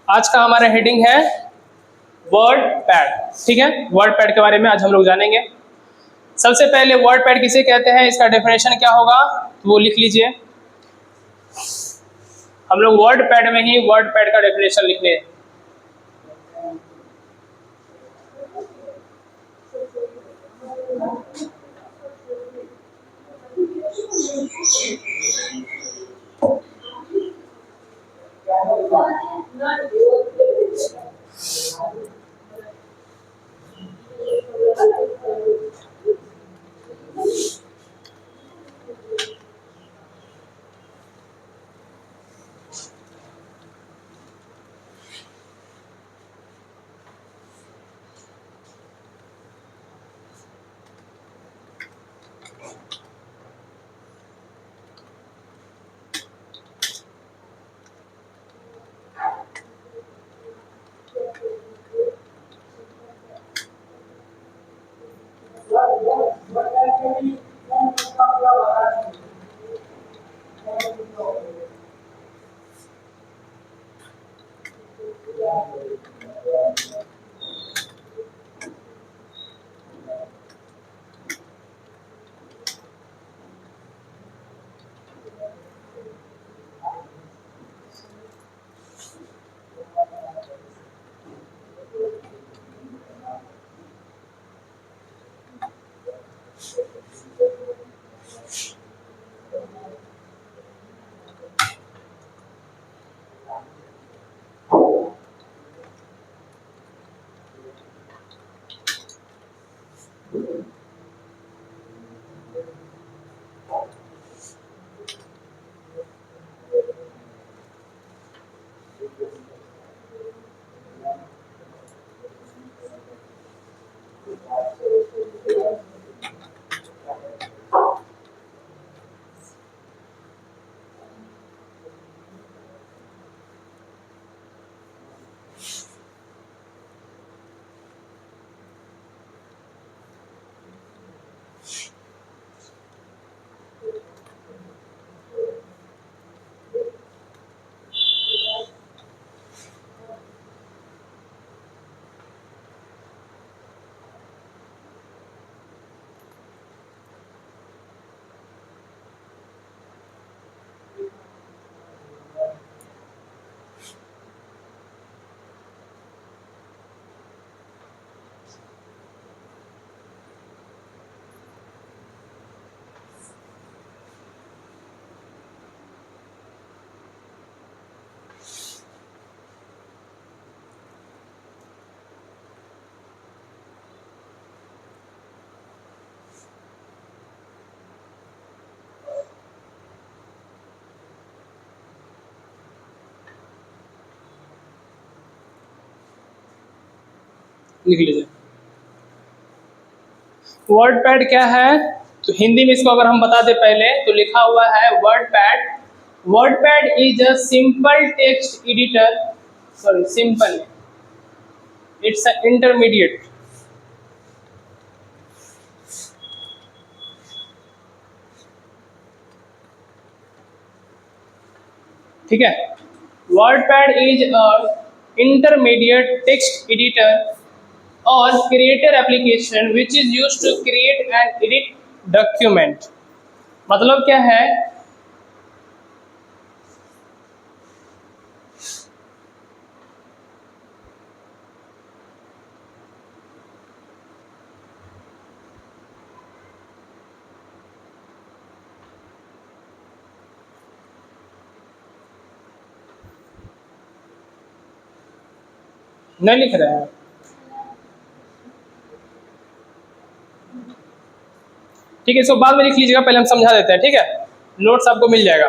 आज का हमारा हेडिंग है वर्ड पैड। ठीक है, वर्ड पैड के बारे में आज हम लोग जानेंगे। सबसे पहले वर्ड पैड किसे कहते हैं, इसका डेफिनेशन क्या होगा तो वो लिख लीजिए। हम लोग वर्ड पैड में ही वर्ड पैड का डेफिनेशन लिख लें। लिख लीजिए। वर्ड पैड क्या है तो हिंदी में इसको अगर हम बता दें पहले तो लिखा हुआ है word pad. Word pad is a simple text editor, sorry simple, it's a intermediate, ठीक है। Word pad is a intermediate text editor or creator application which is used to create and edit document। मतलब क्या है, नहीं लिख रहे हैं, ठीक है, इसको बाद में लिख लीजिएगा, पहले हम समझा देते हैं, ठीक है, नोट्स आपको मिल जाएगा।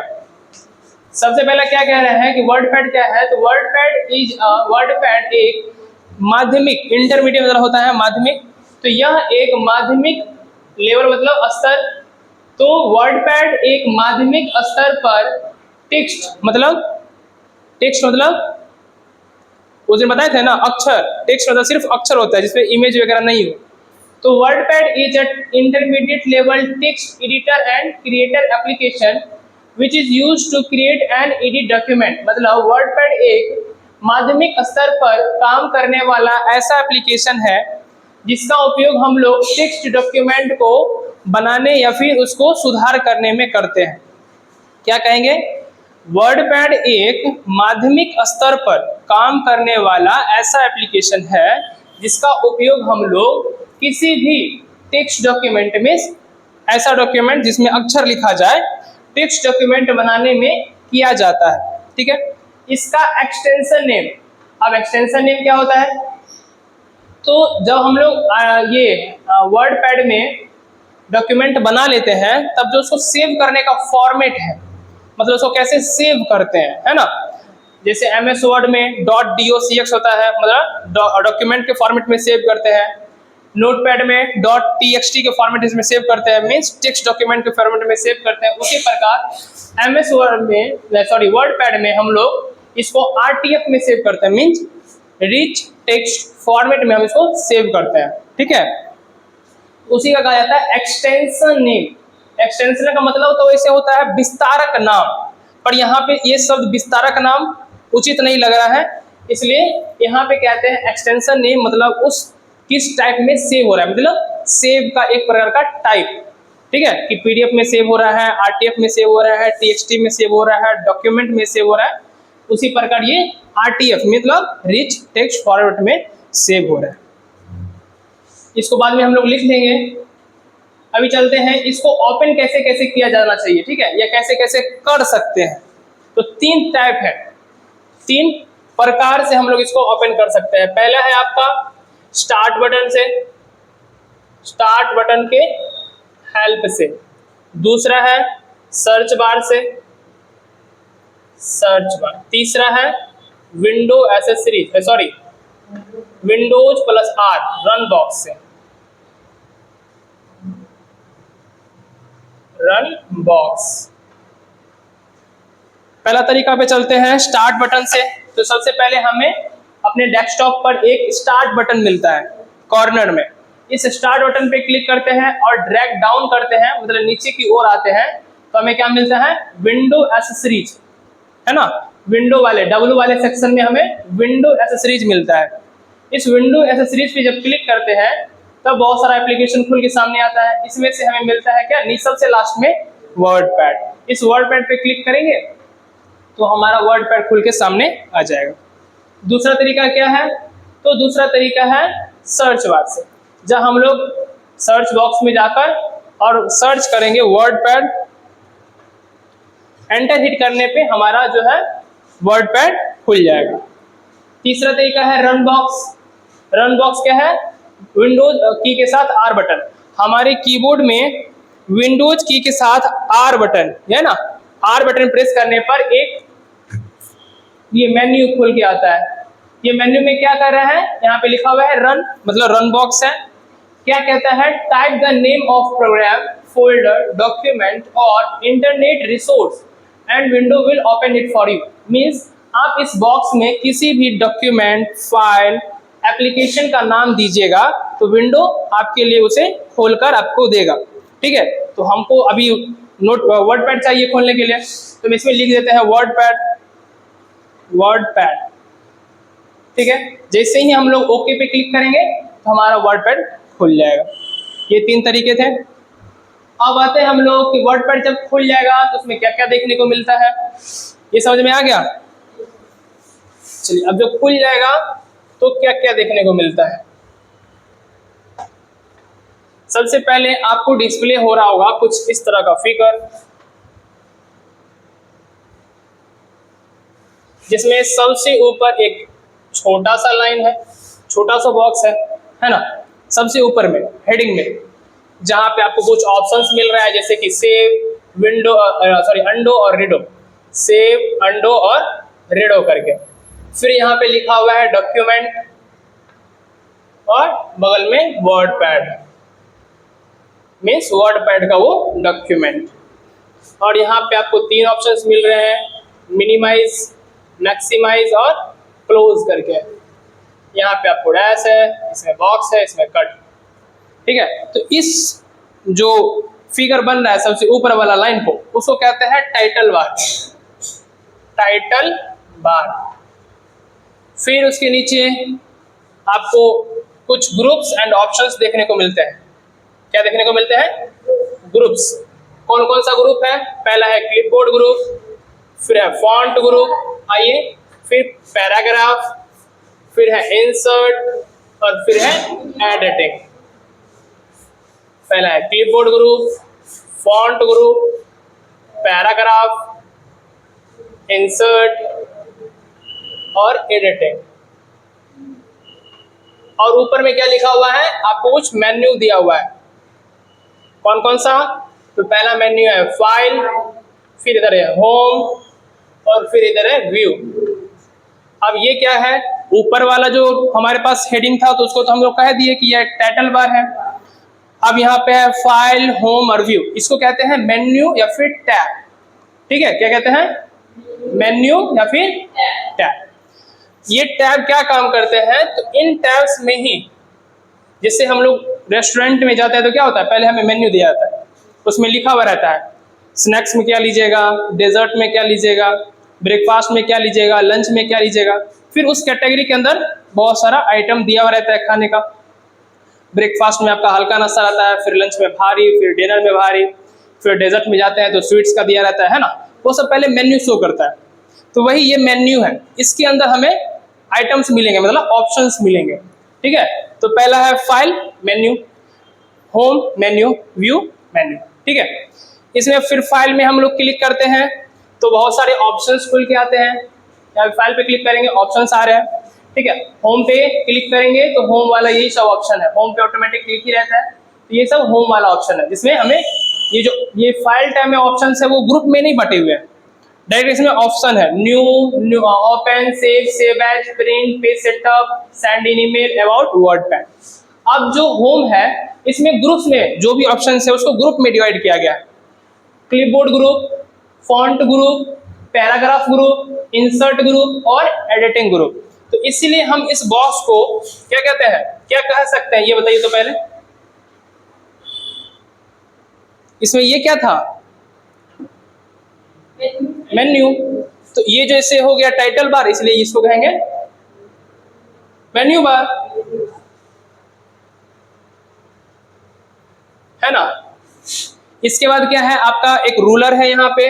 सबसे पहले क्या कह रहे हैं कि वर्ड पैड क्या है, तो WordPad is word pad एक माध्यमिक, इंटरमीडिएट मतलब होता है माध्यमिक, तो यह एक माध्यमिक लेवल मतलब स्तर, तो वर्ड पैड एक माध्यमिक स्तर पर टेक्स्ट मतलब उस दिन बताए थे ना, अक्षर, टेक्स्ट मतलब सिर्फ अक्षर होता है जिसमें इमेज वगैरह नहीं हो, तो WordPad is a intermediate level text editor and creator application which is use to create and edit document. मतलब वर्ड पैड एक माध्यमिक स्तर पर काम करने वाला ऐसा एप्लीकेशन है जिसका उपयोग हम लोग टेक्स्ट डॉक्यूमेंट को बनाने या फिर उसको सुधार करने में करते हैं। क्या कहेंगे? वर्डपैड एक माध्यमिक स्तर पर काम करने वाला ऐसा एप्लीकेशन है जिसका उपयोग हम लोग किसी भी टेक्स्ट डॉक्यूमेंट में, ऐसा डॉक्यूमेंट जिसमें अक्षर लिखा जाए, टेक्स्ट डॉक्यूमेंट बनाने में किया जाता है। ठीक है, इसका एक्सटेंशन नेम, अब एक्सटेंशन नेम क्या होता है? तो जब हम लोग ये वर्डपैड में डॉक्यूमेंट बना लेते हैं तब जो उसको सेव करने का फॉर्मेट है, मतलब उसको कैसे सेव करते हैं, है ना, जैसे MS वर्ड में .docx होता है, मतलब डॉक्यूमेंट के फॉर्मेट में सेव करते हैं। नोटपैड में .txt के फॉर्मेट में सेव करते हैं, मीन्स टेक्स्ट डॉक्यूमेंट के फॉर्मेट में सेव करते हैं। उसी प्रकार MS वर्ड में, सॉरी वर्डपैड में हम लोग इसको RTF में सेव करते हैं, मीन्स रिच टेक्स्ट फॉर्मेट में हम इसको सेव करते हैं। ठीक है, उसी का कहा जाता है एक्सटेंशन नेम। एक्सटेंशन का मतलब तो वैसे होता है विस्तारक नाम, पर यहाँ पे ये शब्द विस्तारक नाम उचित नहीं लग रहा है, इसलिए यहाँ पे कहते हैं एक्सटेंशन नेम, मतलब उस किस टाइप में सेव हो रहा है, मतलब सेव का एक प्रकार का टाइप। ठीक है, कि PDF में सेव हो रहा है, RTF में सेव हो रहा है, TXT में सेव हो रहा है, डॉक्यूमेंट में सेव हो रहा है, उसी प्रकार ये RTF मतलब रिच टेक्स्ट फॉर्मेट में सेव हो रहा है। इसको बाद में हम लोग लिख लेंगे। अभी चलते हैं इसको ओपन कैसे कैसे किया जाना चाहिए, ठीक है, या कैसे कैसे कर सकते हैं। तो 3 टाइप है, 3 प्रकार से हम लोग इसको ओपन कर सकते हैं। पहला है आपका स्टार्ट बटन से, स्टार्ट बटन के हेल्प से। दूसरा है सर्च बार से, सर्च बार। तीसरा है window accessories, sorry Windows plus R run box से, रन बॉक्स। पहला तरीका पे चलते हैं स्टार्ट बटन से। तो सबसे पहले हमें अपने डेस्कटॉप पर एक स्टार्ट बटन मिलता है कॉर्नर में, इस स्टार्ट बटन पे क्लिक करते हैं और ड्रैग डाउन करते हैं, मतलब नीचे की ओर आते हैं, तो हमें क्या मिलता है? विंडो एसेसरीज, है ना, विंडो वाले W वाले सेक्शन में हमें विंडो एसेसरीज मिलता है। इस विंडो एसेसरीज पे जब क्लिक करते हैं तब बहुत सारा एप्लीकेशन खुल के सामने आता है। इसमें से हमें मिलता है क्या? सबसे लास्ट में वर्डपैड। इस वर्डपैड पे क्लिक करेंगे तो हमारा वर्डपैड खुल के सामने आ जाएगा। दूसरा तरीका क्या है? तो दूसरा तरीका है सर्च बार से, जब हम लोग सर्च बॉक्स में जाकर और सर्च करेंगे वर्डपैड, एंटर हिट करने पे हमारा जो है वर्डपैड खुल जाएगा। तीसरा तरीका है रन बॉक्स। रन बॉक्स क्या है? विंडोज की के साथ R बटन। हमारे कीबोर्ड में विंडोज की के साथ R बटन है ना, R बटन प्रेस करने पर एक ये मेन्यू खुल के आता है। ये मेन्यू में क्या कर रहा है? यहाँ पे लिखा हुआ है रन, मतलब रन बॉक्स है। क्या कहता है? Type the name of program, folder, document और internet resource and window will open it for you. Means आप इस बॉक्स में किसी भी डॉक्यूमेंट, फाइल, एप्लीकेशन का नाम दीजिएगा तो विंडो आपके लिए उसे खोलकर आपको देगा। ठीक है, तो हमको अभी वर्डपैड चाहिए खोलने के लिए, तो इसमें लिख देते हैं वर्डपैड, वर्डपैड। ठीक है, जैसे ही हम लोग ओके पे क्लिक करेंगे तो हमारा वर्डपैड खुल जाएगा। ये 3 तरीके थे। अब आते हैं हम लोग कि वर्डपैड जब खुल जाएगा तो उसमें क्या क्या देखने को मिलता है, ये समझ में आ गया? चलिए, अब जब खुल जाएगा तो क्या क्या देखने को मिलता है। सबसे पहले आपको डिस्प्ले हो रहा होगा कुछ इस तरह का फिगर, जिसमें सबसे ऊपर एक छोटा सा लाइन है, छोटा सा बॉक्स है ना, सबसे ऊपर में हेडिंग में, जहां पे आपको कुछ ऑप्शंस मिल रहा है, जैसे कि सेव, विंडो, सॉरी अंडो और रीडो, सेव, अंडो और रीडो करके। फिर यहाँ पे लिखा हुआ है डॉक्यूमेंट और बगल में वर्डपैड, मीन्स वर्डपैड का वो डॉक्यूमेंट। और यहाँ पे आपको 3 ऑप्शंस मिल रहे हैं, मिनिमाइज, मैक्सिमाइज और क्लोज करके। यहाँ पे आपको डैश है, इसमें बॉक्स है, इसमें कट। ठीक है, तो इस जो फिगर बन रहा है सबसे ऊपर वाला लाइन को, उसको कहते हैं टाइटल बार, टाइटल बार। फिर उसके नीचे आपको कुछ ग्रुप्स एंड ऑप्शंस देखने को मिलते हैं। क्या देखने को मिलते हैं? ग्रुप्स। कौन कौन सा ग्रुप है? पहला है क्लिपबोर्ड ग्रुप, फिर है फॉन्ट ग्रुप, आइए, फिर पैराग्राफ, फिर है इंसर्ट और फिर है एडिटिंग। पहला है clipboard group, font group, paragraph, insert और एडिटिंग। और ऊपर में क्या लिखा हुआ है? आपको कुछ मेन्यू दिया हुआ है। कौन कौन सा? तो पहला मेन्यू है फाइल, फिर इधर है होम और फिर इधर है व्यू। अब ये क्या है? ऊपर वाला जो हमारे पास हेडिंग था तो उसको तो हम लोग कह दिए कि ये टाइटल बार है। अब यहाँ पे है फाइल, होम और व्यू, इसको कहते हैं मेन्यू या फिर टैब। ठीक है, क्या कहते हैं? मेन्यू या फिर टैब। ये टैब क्या काम करते हैं? तो इन टैब्स में ही, जिससे हम लोग रेस्टोरेंट में जाते हैं तो क्या होता है? पहले हमें मेन्यू दिया जाता है, उसमें लिखा हुआ रहता है स्नैक्स में क्या लीजिएगा, डेजर्ट में क्या लीजिएगा, ब्रेकफास्ट में क्या लीजिएगा, लंच में क्या लीजिएगा। फिर उस कैटेगरी के अंदर बहुत सारा आइटम दिया हुआ रहता है खाने का। ब्रेकफास्ट में आपका हल्का नाश्ता रहता है, फिर लंच में भारी, फिर डिनर में भारी, फिर डेजर्ट में जाते हैं तो स्वीट्स का दिया रहता है ना। वो सब पहले मेन्यू शो करता है। तो वही ये मेन्यू है, इसके अंदर हमें आइटम्स मिलेंगे, मतलब ऑप्शंस मिलेंगे। ठीक है, तो पहला है file, menu, home, menu, view, menu. ठीक है, इसमें फिर फाइल में हम लोग क्लिक करते हैं तो बहुत सारे ऑप्शंस खुल के आते हैं। यहाँ फाइल पे क्लिक करेंगे, ऑप्शंस आ रहे हैं। ठीक है, होम पे क्लिक करेंगे तो होम वाला यही सब ऑप्शन है, होम पे ऑटोमेटिक क्लिक ही रहता है। तो ये सब होम वाला ऑप्शन है, जिसमें हमें ये फाइल टाइप में ऑप्शन है वो ग्रुप में नहीं बटे हुए हैं, डायरेक्ट इसमें ऑप्शन है new, open, save as, print, page setup, send in email, about, WordPad. अब जो होम है इसमें ग्रुप्स में जो भी ऑप्शन है उसको ग्रुप में डिवाइड किया गया है। Clipboard group, font group, paragraph group, insert group और एडिटिंग ग्रुप। तो इसीलिए हम इस बॉक्स को क्या कहते हैं, क्या कह सकते हैं, ये बताइए तो पहले। इसमें ये क्या था? मेन्यू। तो ये जैसे हो गया टाइटल बार, इसलिए इसको कहेंगे मेन्यू बार, है ना। इसके बाद क्या है? आपका एक रूलर है यहाँ पे,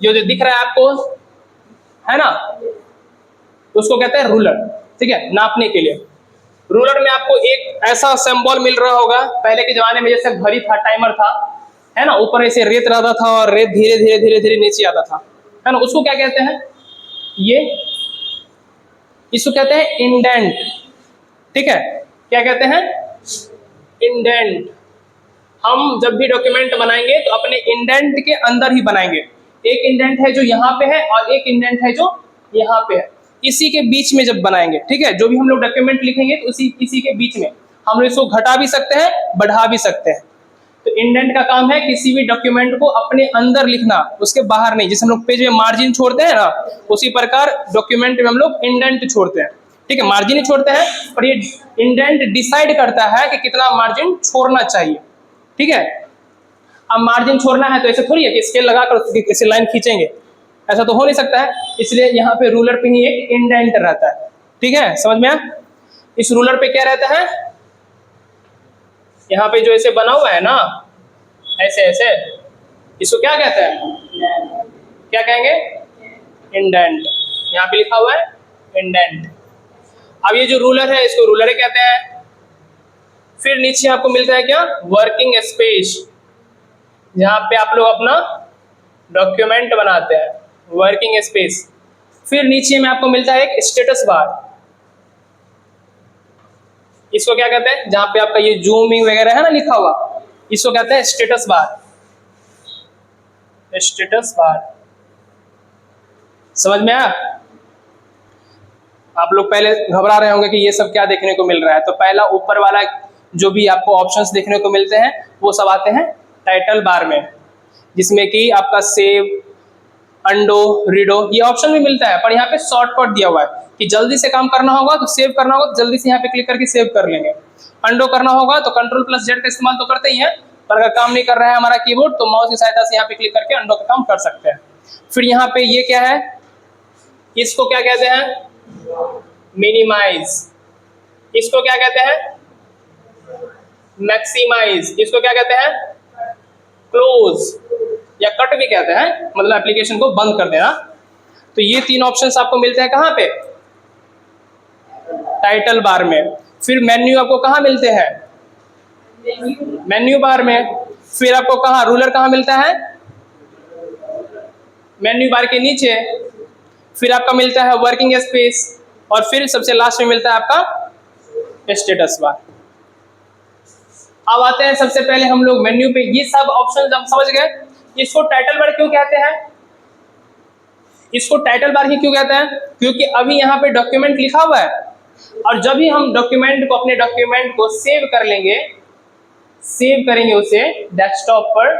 जो दिख रहा है आपको, है ना, उसको कहते हैं रूलर। ठीक है, नापने के लिए। रूलर में आपको एक ऐसा सिंबल मिल रहा होगा, पहले के जमाने में जैसे घड़ी था, टाइमर था, है ना, ऊपर ऐसे रेत रहता था और रेत धीरे धीरे धीरे धीरे नीचे आता था, है ना, उसको क्या कहते हैं? ये इसको कहते हैं इंडेंट। ठीक है, क्या कहते हैं? इंडेंट। हम जब भी डॉक्यूमेंट बनाएंगे तो अपने इंडेंट के अंदर ही बनाएंगे। एक इंडेंट है जो यहाँ पे है और एक इंडेंट है जो यहाँ पे है, इसी के बीच में जब बनाएंगे। ठीक है, जो भी हम लोग डॉक्यूमेंट लिखेंगे तो इसी के बीच में हम लोग इसको घटा भी सकते हैं, बढ़ा भी सकते हैं। तो इंडेंट का काम है किसी भी डॉक्यूमेंट को अपने अंदर लिखना, उसके बाहर नहीं। जैसे हम लोग पेज में मार्जिन छोड़ते हैं ना, उसी प्रकार डॉक्यूमेंट में हम लोग इंडेंट छोड़ते हैं। ठीक है, मार्जिन ही छोड़ते हैं और ये इंडेंट डिसाइड करता है कि कितना मार्जिन छोड़ना चाहिए। ठीक है, अब मार्जिन छोड़ना है तो ऐसे थोड़ी है कि स्केल लगाकर ऐसे लाइन खींचेंगे, ऐसा तो हो नहीं सकता है। इसलिए यहाँ पे रूलर पे ही एक इंडेंट रहता है। ठीक है, समझ में आया? इस रूलर पे क्या रहता है? यहाँ पे जो ऐसे बना हुआ है ना, ऐसे ऐसे, इसको क्या कहते हैं? क्या कहेंगे? इंडेंट। यहाँ पे लिखा हुआ है इंडेंट। अब ये जो रूलर है इसको रूलर कहते हैं। फिर नीचे आपको मिलता है क्या? वर्किंग स्पेस, जहाँ पे आप लोग अपना डॉक्यूमेंट बनाते हैं, वर्किंग स्पेस। फिर नीचे में आपको मिलता है एक स्टेटस बार, इसको क्या कहते हैं? जहाँ पे आपका ये जूमिंग वगैरह है ना लिखा हुआ, इसको कहते हैं स्टेटस बार। स्टेटस बार, समझ में आया? आप लोग पहले घबरा रहे होंगे कि ये सब क्या देखने को मिल रहा है। तो पहला ऊपर वाला जो भी आपको ऑप्शंस देखने को मिलते हैं वो सब आते हैं टाइटल बार में, जिसमें कि आपका सेव, अंडो, रीडो ये ऑप्शन भी मिलता है। पर यहाँ पे शॉर्टकट दिया हुआ है कि जल्दी से काम करना होगा तो सेव करना होगा तो जल्दी से यहाँ पे क्लिक करके सेव कर लेंगे। अंडो करना होगा तो Ctrl+Z का इस्तेमाल तो करते ही हैं, पर अगर काम नहीं कर रहा है हमारा कीबोर्ड तो माउस की सहायता से यहाँ पे क्लिक करके अंडो का काम कर सकते हैं। फिर यहाँ पे ये क्या है? इसको क्या कहते हैं? मिनिमाइज, इसको क्या कहते हैं? मैक्सिमाइज, इसको क्या कहते हैं? क्लोज या कट भी कहते हैं, मतलब एप्लीकेशन को बंद कर देना। तो ये तीन ऑप्शंस आपको मिलते हैं कहाँ पे? टाइटल बार में। फिर मेन्यू आपको कहाँ मिलते हैं? मेन्यू बार में। फिर आपको कहाँ रूलर कहाँ मिलता है? मेन्यू बार के नीचे। फिर आपका मिलता है वर्किंग स्पेस, और फिर सबसे लास्ट में मिलता है आपका स्टेटस बार। अब आते हैं सबसे पहले हम लोग मेन्यू पे। ये सब ऑप्शन जब समझ गए, इसको टाइटल बार क्यों कहते हैं? इसको टाइटल बार ही क्यों कहते हैं? क्योंकि अभी यहाँ पे डॉक्यूमेंट लिखा हुआ है, और जब भी हम डॉक्यूमेंट को, अपने डॉक्यूमेंट को सेव कर लेंगे, सेव करेंगे उसे डेस्कटॉप पर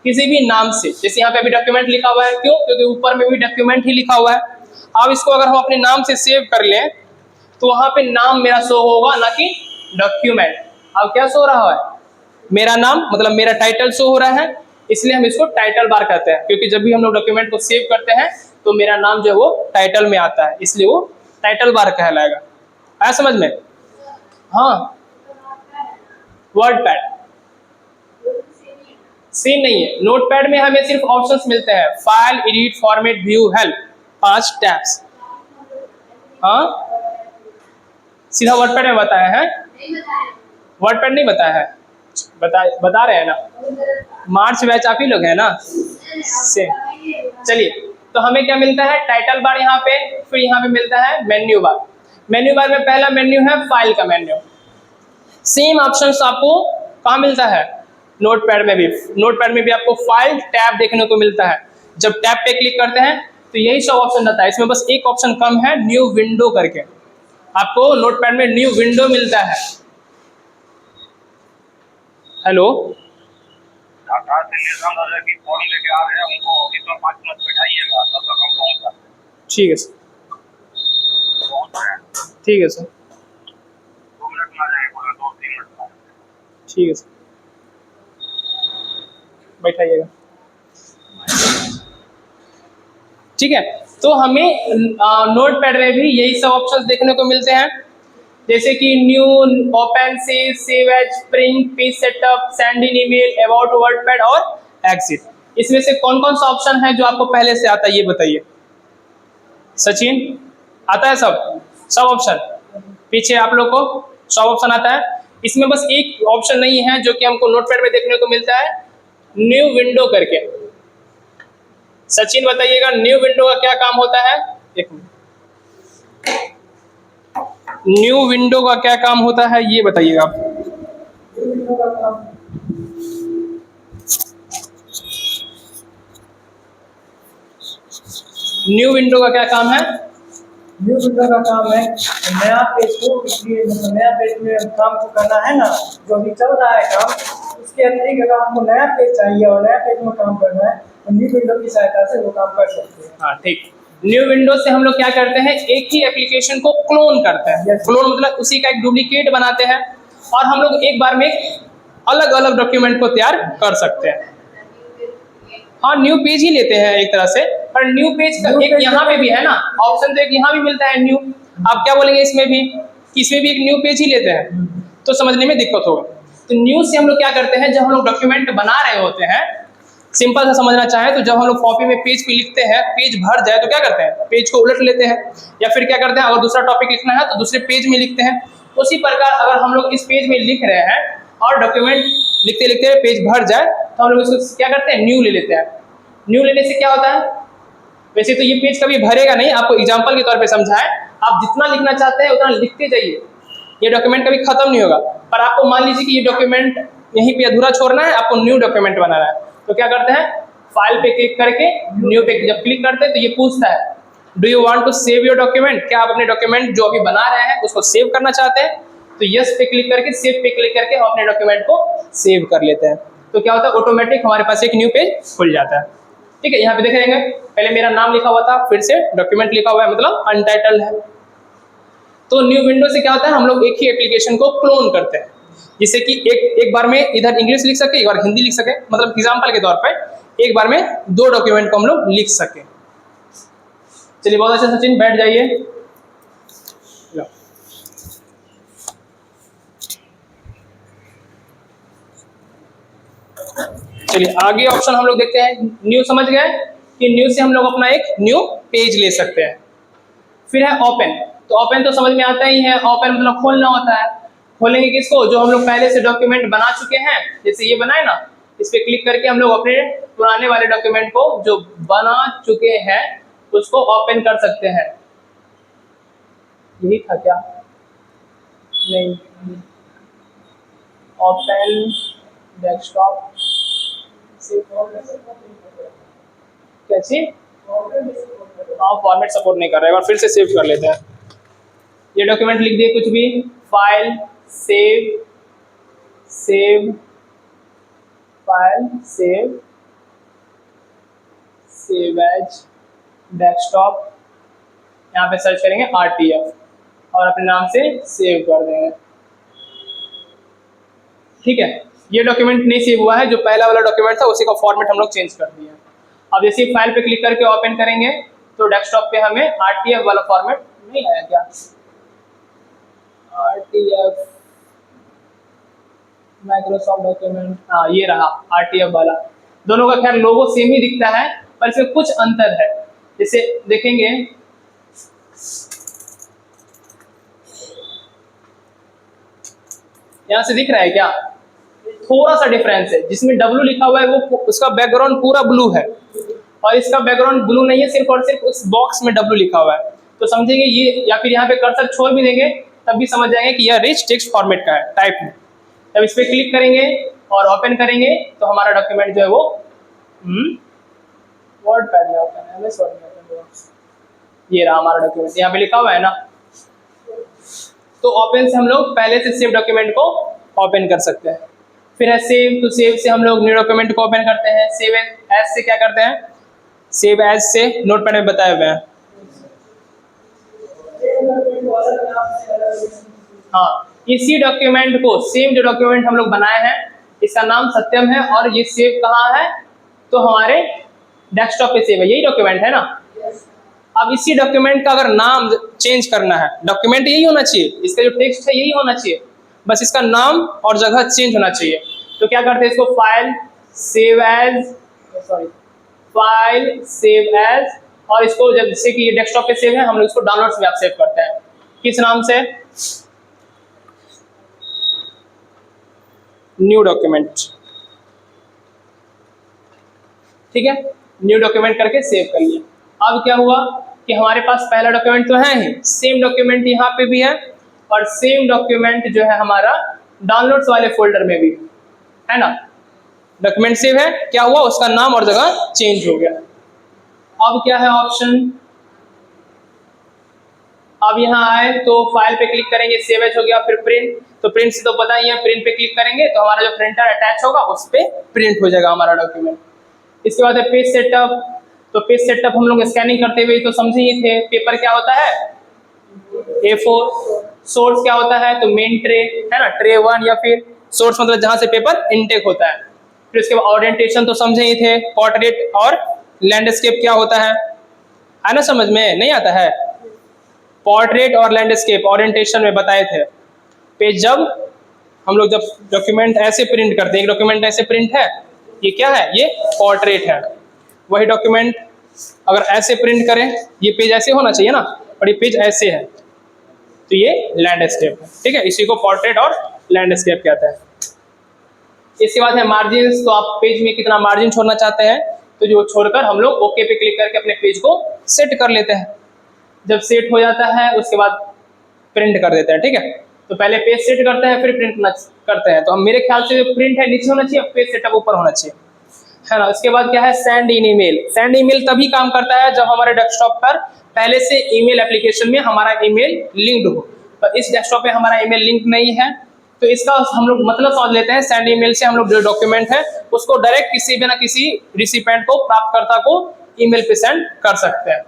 किसी भी नाम से, जैसे यहाँ पे अभी डॉक्यूमेंट लिखा हुआ है, क्यों? क्योंकि ऊपर में भी डॉक्यूमेंट ही लिखा हुआ है। अब इसको अगर हम अपने नाम से सेव कर लें तो वहां पे नाम मेरा शो होगा, ना कि डॉक्यूमेंट। अब क्या शो रहा है? मेरा नाम, मतलब मेरा टाइटल शो हो रहा है, इसलिए हम इसको टाइटल बार कहते हैं। क्योंकि जब भी हम लोग डॉक्यूमेंट को सेव करते हैं तो मेरा नाम जो है वो टाइटल में आता है, इसलिए वो टाइटल बार कहलाएगा। आया समझ में? हाँ, वर्ड पैड सेम नहीं है। नोटपैड में हमें सिर्फ ऑप्शंस मिलते हैं, file, edit, format, view, help, 5 tabs. हाँ, सीधा वर्डपैड में बताया है? वर्डपैड नहीं बताया है, बता रहे हैं ना। मार्च बैच आप ही लोग हैं ना से। चलिए, तो हमें क्या मिलता है? टाइटल बार यहाँ पे। फिर यहाँ पे मिलता है मेन्यू बार। मेन्यू बार में पहला मेन्यू है फाइल का मेन्यू। सेम ऑप्शंस आपको कहाँ मिलता है? नोटपैड में भी। नोटपैड में भी आपको फाइल टैब देखने को मिलता है। जब टैब पे क्लिक करते हैं तो यही सब ऑप्शन रहता है। इसमें बस एक ऑप्शन कम है, न्यू विंडो करके। आपको नोटपैड में न्यू विंडो मिलता है। हेलो, ठीक है सर, ठीक है सर, ठीक है सर, बैठाइएगा। ठीक है, तो हमें नोटपैड में भी यही सब ऑप्शंस देखने को मिलते हैं, जैसे कि new, open, save as, print, page setup, send in email, about WordPad और एग्जिट। इसमें से कौन कौन सा ऑप्शन है जो आपको पहले से आता है, ये बताइए। सचिन, आता है सब ऑप्शन? पीछे आप लोग को सब ऑप्शन आता है। इसमें बस एक ऑप्शन नहीं है जो कि हमको नोटपैड में देखने को मिलता है, न्यू विंडो करके। सचिन बताइएगा, न्यू विंडो का क्या काम होता है? एक मिनट, न्यू विंडो का क्या काम होता है ये बताइएगा आप। न्यू विंडो का क्या काम है? न्यू विंडो का काम है नया पेज को, इसलिए नया पेज में काम को करना है ना, जो अभी चल रहा है काम, उसके अतिरिक्त अगर हमको नया पेज चाहिए और नया पेज में काम करना है तो न्यू विंडो की सहायता से वो काम कर सकते हैं। हाँ, ठीक। न्यू विंडो से हम लोग क्या करते हैं? एक ही एप्लीकेशन को क्लोन करते हैं। क्लोन मतलब उसी का एक डुप्लीकेट बनाते हैं, और हम लोग एक बार में अलग अलग डॉक्यूमेंट को तैयार कर सकते हैं। हाँ, न्यू पेज ही लेते हैं एक तरह से, पर न्यू पेज का एक यहाँ पे भी है ना ऑप्शन, तो एक यहाँ भी मिलता है न्यू। आप क्या बोलेंगे इसमें भी? इसमें भी एक न्यू पेज ही लेते हैं, तो समझने में दिक्कत होगा। तो न्यू से हम लोग क्या करते हैं, जब हम लोग डॉक्यूमेंट बना रहे होते हैं, सिंपल सा समझना चाहे तो जब हम लोग कॉपी में पेज पे लिखते हैं, पेज भर जाए तो क्या करते हैं? पेज को उलट लेते हैं, या फिर क्या करते हैं, अगर दूसरा टॉपिक लिखना है तो दूसरे पेज में लिखते हैं। उसी प्रकार अगर हम लोग इस पेज में लिख रहे हैं और डॉक्यूमेंट लिखते लिखते पेज भर जाए तो हम लोग इसको क्या करते हैं? न्यू ले लेते हैं। न्यू लेने से क्या होता है? वैसे तो ये पेज कभी भरेगा नहीं, आपको एग्जाम्पल के तौर पे समझाएं। आप जितना लिखना चाहते हैं उतना लिखते जाइए, ये डॉक्यूमेंट कभी खत्म नहीं होगा। पर आपको मान लीजिए कि ये डॉक्यूमेंट यहीं पे अधूरा छोड़ना है, आपको न्यू डॉक्यूमेंट बनाना है, तो क्या करते हैं? फाइल पे क्लिक करके न्यू पे जब क्लिक करते हैं तो ये पूछता है, do you want to save your document? क्या आप अपने डॉक्यूमेंट जो अभी बना रहे हैं उसको सेव करना चाहते हैं? तो यस पे क्लिक करके, सेव पे क्लिक करके हम अपने डॉक्यूमेंट को सेव कर लेते हैं। तो क्या होता है? ऑटोमेटिक हमारे पास एक न्यू पेज खुल जाता है। ठीक है, यहाँ पे देखेंगे पहले मेरा नाम लिखा हुआ था, फिर से डॉक्यूमेंट लिखा हुआ है, मतलब अनटाइटल्ड है। तो न्यू विंडो से क्या होता है? हम लोग एक ही एप्लीकेशन को क्लोन करते हैं, जिससे कि एक बार में इधर इंग्लिश लिख सके, एक बार हिंदी लिख सके, मतलब एग्जाम्पल के तौर पर एक बार में 2 डॉक्यूमेंट को हम लोग लिख सके। चलिए, बहुत अच्छा सचिन, बैठ जाइए। चलिए आगे ऑप्शन हम लोग देखते हैं। न्यू समझ गए कि न्यू से हम लोग अपना एक न्यू पेज ले सकते हैं। फिर है ओपन। तो ओपन तो समझ में आता ही है, ओपन मतलब खोलना होता है। खोलेंगे किसको? जो हम लोग पहले से डॉक्यूमेंट बना चुके हैं, जैसे ये बनाए ना, इस पे क्लिक करके हम लोग अपने पुराने वाले डॉक्यूमेंट को जो बना चुके हैं उसको ओपन कर सकते हैं। यही था क्या? नहीं, ओपन डेस्कटॉप क्या चीज? हाँ, फॉर्मेट सपोर्ट नहीं कर रहा है। एक बार फिर से सेव कर लेते हैं। ये डॉक्यूमेंट लिख दिए कुछ भी, file save, save file save, save as desktop, यहाँ पे सर्च करेंगे RTF और अपने नाम से सेव कर देंगे। ठीक है, ये डॉक्यूमेंट नहीं सेव हुआ है, जो पहला वाला डॉक्यूमेंट था उसी का फॉर्मेट हम लोग चेंज कर दिया। अब जैसे फाइल पे क्लिक करके ओपन करेंगे तो डेस्कटॉप पे हमें RTF वाला फॉर्मेट नहीं आया क्या? RTF माइक्रोसॉफ्ट डॉक्यूमेंट, हाँ ये रहा RTF वाला। दोनों का खैर लोगो सेम ही दिखता है, पर इसमें कुछ अंतर है। जैसे देखेंगे, यहाँ से दिख रहा है क्या? थोड़ा सा डिफरेंस है। जिसमें W लिखा हुआ है वो उसका बैकग्राउंड पूरा ब्लू है, और इसका बैकग्राउंड ब्लू नहीं है, सिर्फ और सिर्फ उस बॉक्स में W लिखा हुआ है। तो समझेंगे ये, या फिर यहाँ पे कर्सर छोड़ भी देंगे तब भी समझ जाएंगे कि यह रिच टेक्स्ट फॉर्मेट का है, टाइप में। जब इस पर क्लिक करेंगे और ओपन करेंगे तो हमारा डॉक्यूमेंट जो है वो वर्ड पैड में ओपन है, MS वर्ड में ओपन है। ये रहा हमारा डॉक्यूमेंट, यहाँ पे लिखा हुआ है ना। तो ओपन से हम लोग पहले से सेव डॉक्यूमेंट को ओपन कर सकते हैं। फिर है सेव। तो सेव से हम लोग न्यू डॉक्यूमेंट को ओपन करते हैं। सेव एज से क्या करते हैं? सेव एज से नोटपैड में बताए हुए हैं। हाँ, इसी डॉक्यूमेंट को, सेम जो डॉक्यूमेंट हम लोग बनाए हैं, इसका नाम सत्यम है और ये सेव कहाँ है? तो हमारे डेस्कटॉप पे सेव है। यही डॉक्यूमेंट है ना। अब इसी डॉक्यूमेंट का अगर नाम चेंज करना है, डॉक्यूमेंट यही होना चाहिए, इसका जो टेक्स्ट है यही होना चाहिए, बस इसका नाम और जगह चेंज होना चाहिए। तो क्या करते हैं? इसको file save as, file save as, और इसको जब जैसे कि ये डेस्कटॉप पे सेव है, हम लोग इसको डाउनलोड्स में आप सेव करते हैं। किस नाम से? New document. ठीक है, न्यू डॉक्यूमेंट करके सेव कर लिया। अब क्या हुआ कि हमारे पास पहला डॉक्यूमेंट तो है ही, सेम डॉक्यूमेंट यहाँ पे भी है, और सेम डॉक्यूमेंट जो है हमारा डाउनलोड्स वाले फोल्डर में भी है ना। डॉक्यूमेंट सेव है, क्या हुआ? उसका नाम और जगह चेंज हो गया। अब क्या है ऑप्शन? अब यहाँ आए तो फाइल पे क्लिक करेंगे, सेव एज हो गया। फिर प्रिंट, तो प्रिंट से तो पता ही है, प्रिंट पे क्लिक करेंगे तो हमारा जो प्रिंटर अटैच होगा उस पे प्रिंट हो जाएगा हमारा डॉक्यूमेंट। इसके बाद है पेज सेटअप। तो पेज सेटअप हम लोग स्कैनिंग करते हुए तो समझे ही थे, पेपर क्या होता है? A4। सोर्स क्या होता है? तो मेन ट्रे है ना, ट्रे 1, या फिर सोर्स मतलब जहां से पेपर इनटेक होता है। फिर उसके बाद ओरिएंटेशन तो समझे ही थे, पोर्ट्रेट और लैंडस्केप क्या होता है ना, समझ में नहीं आता है? पोर्ट्रेट और लैंडस्केप ओरिएंटेशन में बताए थे। पेज जब हम लोग जब डॉक्यूमेंट ऐसे प्रिंट करते हैं, एक डॉक्यूमेंट ऐसे प्रिंट है, ये क्या है? ये पोर्ट्रेट है। वही डॉक्यूमेंट अगर ऐसे प्रिंट करें, ये पेज ऐसे होना चाहिए ना, और ये पेज ऐसे है, तो ये लैंडस्केप है। ठीक है, इसी को पोर्ट्रेट और लैंडस्केप कहते हैं। इसके बाद है मार्जिन। तो आप पेज में कितना मार्जिन छोड़ना चाहते हैं, तो जो छोड़कर हम लोग ओके पे क्लिक करके अपने पेज को सेट कर लेते हैं। जब सेट हो जाता है उसके बाद प्रिंट कर देते हैं। ठीक है, तो पहले पेज सेट करते हैं, फिर प्रिंट करते हैं। तो हम, मेरे ख्याल से प्रिंट है नीचे होना चाहिए, पेज सेटअप ऊपर होना चाहिए, है ना। उसके बाद क्या है? Send in email. Send email तभी काम करता है जब हमारे डेस्कटॉप पर पहले से ईमेल एप्लीकेशन में हमारा ईमेल लिंक्ड हो। तो इस डेस्कटॉप पे हमारा ईमेल लिंक नहीं है, तो इसका हम लोग मतलब समझ लेते हैं। सेंड ईमेल से हम लोग जो डॉक्यूमेंट है उसको डायरेक्ट किसी भी ना किसी रिसिपेंट को, प्राप्तकर्ता को ईमेल पे सेंड कर सकते हैं।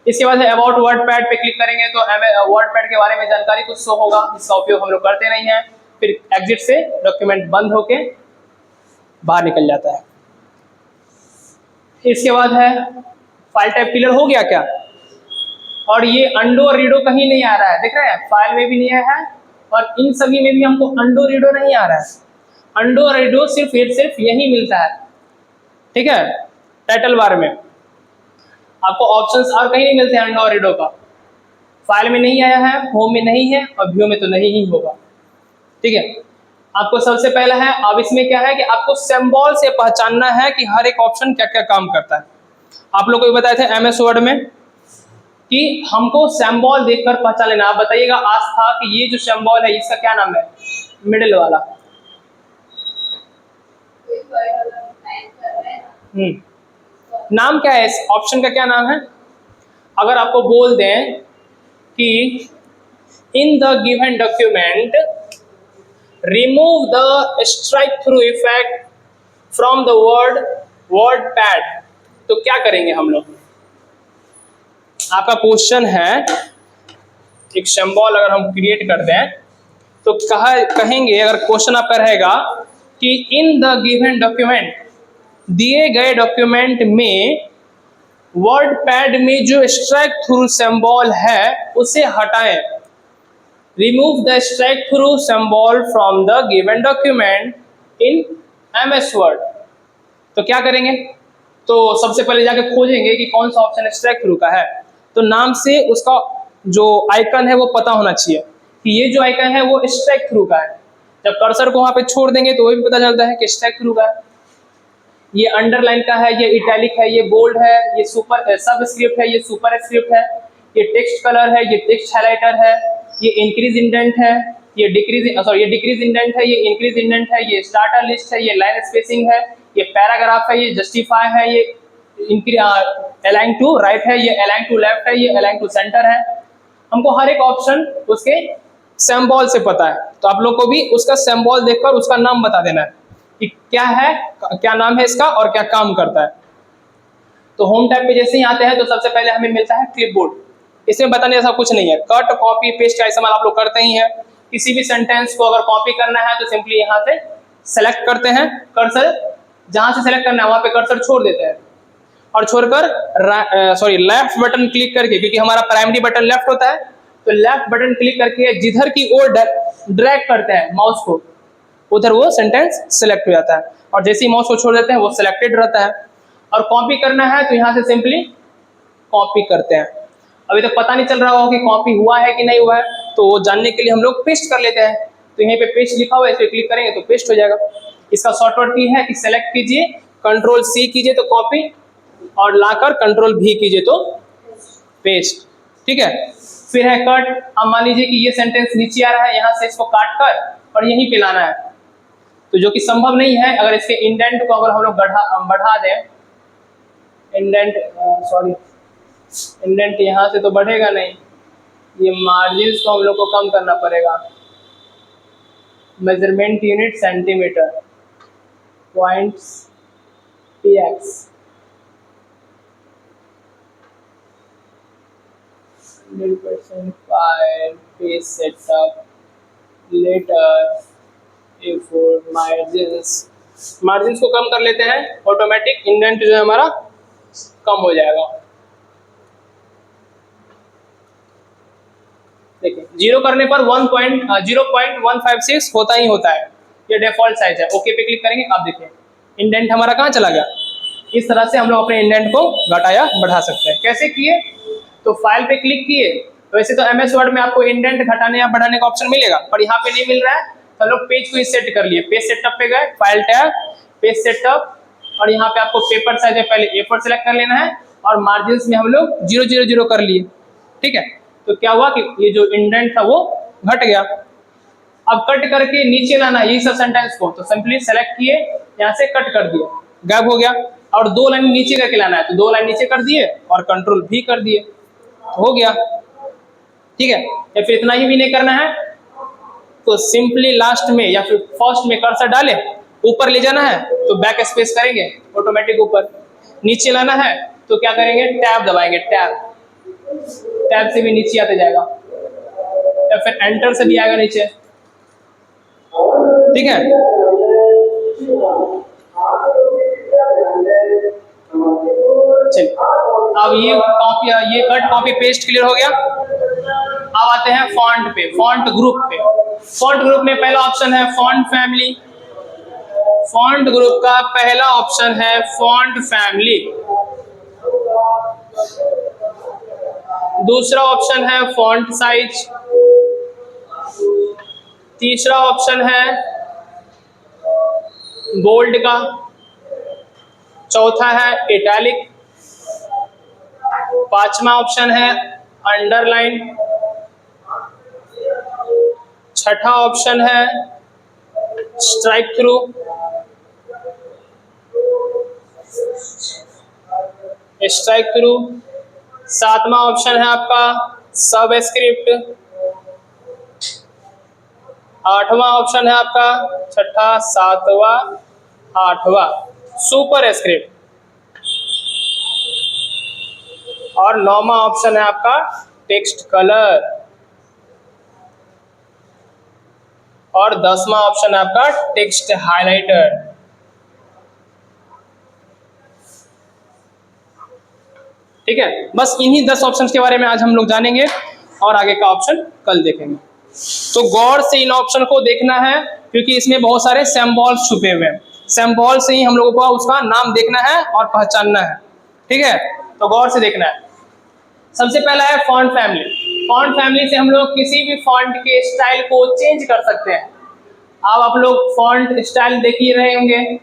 इसके बाद है अबाउट वर्डपैड पे क्लिक करेंगे तो वर्डपैड के बारे में जानकारी कुछ शो होगा, इसका उपयोग हम लोग करते नहीं हैं। फिर एग्जिट से डॉक्यूमेंट बंद होके बाहर निकल जाता है। इसके बाद है फाइल टाइप क्लियर हो गया क्या? और ये अंडो और रीडो कहीं नहीं आ रहा है, देख रहे हैं? फाइल में भी नहीं आया है और इन सभी में भी हमको अंडो रीडो नहीं आ रहा है। अंडो और रीडो सिर्फ यही मिलता है, ठीक है, टाइटल बार में आपको ऑप्शंस और कहीं नहीं मिलते हैं अंडा और रीडो का। फाइल में नहीं आया है, होम में नहीं है और व्यू में तो नहीं ही होगा। ठीक है, आपको सबसे पहला है, अब इसमें क्या है कि आपको सिंबल से पहचानना है कि हर एक ऑप्शन क्या क्या काम करता है। आप लोग को भी बताए थे एमएस वर्ड में कि हमको सिंबल देखकर पहचान लेना। आप बताइएगा आस्था कि ये जो सिंबल है इसका क्या नाम है, मिडिल वाला। नाम क्या है इस ऑप्शन का, क्या नाम है? अगर आपको बोल दें कि in the given document remove the strike through effect from the word pad, तो क्या करेंगे हम लोग? आपका क्वेश्चन है, एक सिंबल अगर हम क्रिएट कर दें तो कहेंगे, अगर क्वेश्चन आपका रहेगा कि इन द गिवन डॉक्यूमेंट, दिए गए डॉक्यूमेंट में वर्ड पैड में जो स्ट्राइक थ्रू सिंबल है उसे हटाएं। Remove the strike through symbol from the given document in MS word. तो क्या करेंगे? तो सबसे पहले जाके खोजेंगे कि कौन सा ऑप्शन स्ट्राइक थ्रू का है। तो नाम से उसका जो आइकन है वो पता होना चाहिए कि ये जो आइकन है वो स्ट्राइक थ्रू का है। जब कर्सर को वहां पे छोड़ देंगे तो वो भी पता चलता है कि स्ट्राइक थ्रू का है। ये अंडरलाइन का है, ये इटैलिक है, ये बोल्ड है, ये सुपर सब स्क्रिप्ट है, ये सुपर स्क्रिप्ट है, ये टेक्स्ट कलर है, ये टेक्स्ट हाइलाइटर है, ये इंक्रीज इंडेंट है, ये डिक्रीज इंडेंट है, ये इंक्रीज इंडेंट है, ये स्टार्टर लिस्ट है, ये लाइन स्पेसिंग है, ये पैराग्राफ है, ये जस्टिफाई है, ये अलाइन टू राइट है, ये अलाइन टू लेफ्ट है, ये अलाइन टू सेंटर है। हमको हर एक ऑप्शन उसके सिंबल से पता है, तो आप लोग को भी उसका सिंबल देखकर उसका नाम बता देना है कि क्या है, क्या नाम है इसका और क्या काम करता है। तो होम टैब पे जैसे ही आते हैं तो सबसे पहले हमें मिलता है क्लिपबोर्ड। इसमें बताने जैसा कुछ नहीं है, कट कॉपी पेस्ट का इस्तेमाल आप लोग करते ही हैं। किसी भी सेंटेंस को अगर कॉपी करना है तो सिंपली यहाँ से सेलेक्ट करते हैं, कर्सर जहां से सेलेक्ट करना है वहां पे कर्सर छोड़ देते हैं और छोड़कर लेफ्ट बटन क्लिक करके, क्योंकि हमारा प्राइमरी बटन लेफ्ट होता है, तो लेफ्ट बटन क्लिक करके जिधर की ओर ड्रैग करते हैं माउस को उधर वो सेंटेंस सेलेक्ट हो जाता है और जैसे ही माउस को छोड़ देते हैं वो सिलेक्टेड रहता है। और कॉपी करना है तो यहाँ से सिंपली कॉपी करते हैं। अभी तक पता नहीं चल रहा होगा कि कॉपी हुआ है कि नहीं हुआ है, तो वो जानने के लिए हम लोग पेस्ट कर लेते हैं। तो यहीं पे पेस्ट लिखा हुआ है, इस पर क्लिक करेंगे तो पेस्ट हो जाएगा। इसका शॉर्टकट की है कि सेलेक्ट कीजिए, कंट्रोल सी कीजिए तो कॉपी, और लाकर कंट्रोल भी कीजिए तो पेस्ट। ठीक है, फिर है कट। अब मान लीजिए कि ये सेंटेंस नीचे आ रहा है, यहाँ से इसको काट कर और यहीं पे लाना है, तो जो कि संभव नहीं है। अगर इसके इंडेंट को अगर हम लोग बढ़ा दें, इंडेंट यहाँ से तो बढ़ेगा नहीं, ये मार्जिन को हम लोग को कम करना पड़ेगा। Measurement unit centimetre, points px, 100% file, page setup, later, A4, margin को कम कर लेते हैं, ऑटोमेटिक इंडेंट जो है हमारा कम हो जाएगा। देखिए 0 करने पर 0.156 होता ही होता है, ये डिफॉल्ट साइज है। ओके पे क्लिक करेंगे, आप देखिए इंडेंट हमारा कहाँ चला गया। इस तरह से हम लोग अपने इंडेंट को घटाया बढ़ा सकते हैं। कैसे किए? तो फाइल पे क्लिक किए। वैसे तो एमएस वर्ड में आपको इंडेंट घटाने या बढ़ाने का ऑप्शन मिलेगा, पर यहाँ पे नहीं मिल रहा है, तो हम लोग पेज को ही सेट कर लिए। पेज सेटअप पे गए, फाइल टैब, पेज सेटअप, और यहाँ पे आपको पेपर साइज में पहले A4 सेलेक्ट कर लेना है और मार्जिन में हम लोग 000 कर लिए। ठीक है, तो क्या हुआ कि ये जो इंडेंट था वो घट गया। अब कट करके नीचे लाना है यही सब सेंटेंस को, तो सिंपली सेलेक्ट किए, यहाँ से कट कर दिए, गायब हो गया। और 2 लाइन नीचे करके लाना है, तो 2 लाइन नीचे कर दिए और कंट्रोल भी कर दिए, हो गया। ठीक है, या फिर इतना ही भी नहीं करना है तो सिंपली लास्ट में या फिर फर्स्ट में कर्सर डाले, ऊपर ले जाना है तो बैक स्पेस करेंगे ऑटोमेटिक ऊपर, नीचे लाना है तो क्या करेंगे, टैब दबाएंगे, टैब से भी नीचे आते जाएगा, या फिर एंटर से भी आएगा नीचे। ठीक है, चलिए अब ये कट कॉपी पेस्ट क्लियर हो गया। अब आते हैं फॉन्ट पे, फॉन्ट ग्रुप पे। फॉन्ट ग्रुप में पहला ऑप्शन है फॉन्ट फैमिली। फॉन्ट ग्रुप का पहला ऑप्शन है फॉन्ट फैमिली, दूसरा ऑप्शन है फॉन्ट साइज, तीसरा ऑप्शन है बोल्ड का, चौथा है इटैलिक, पांचवा ऑप्शन है अंडरलाइन, छठा ऑप्शन है स्ट्राइक थ्रू, सातवां ऑप्शन है आपका सबस्क्रिप्ट, आठवां ऑप्शन है आपका छठा सातवां आठवां सुपर स्क्रिप्ट, और नौवां ऑप्शन है आपका टेक्स्ट कलर, और 10वां ऑप्शन है आपका टेक्स्ट हाइलाइटर। ठीक है, बस इन्हीं 10 ऑप्शंस के बारे में आज हम लोग जानेंगे और आगे का ऑप्शन कल देखेंगे। तो गौर से इन ऑप्शन को देखना है क्योंकि इसमें बहुत सारे सिंबल्स छुपे हुए हैं। सिंबल से ही हम लोगों को उसका नाम देखना है और पहचानना है। ठीक है, तो गौर से देखना है। सबसे पहला है फॉन्ट फैमिली। फॉन्ट फैमिली से हम लोग किसी भी फॉन्ट के स्टाइल को चेंज कर सकते हैं। अब आप लोग फॉन्ट स्टाइल देख ही रहे होंगे,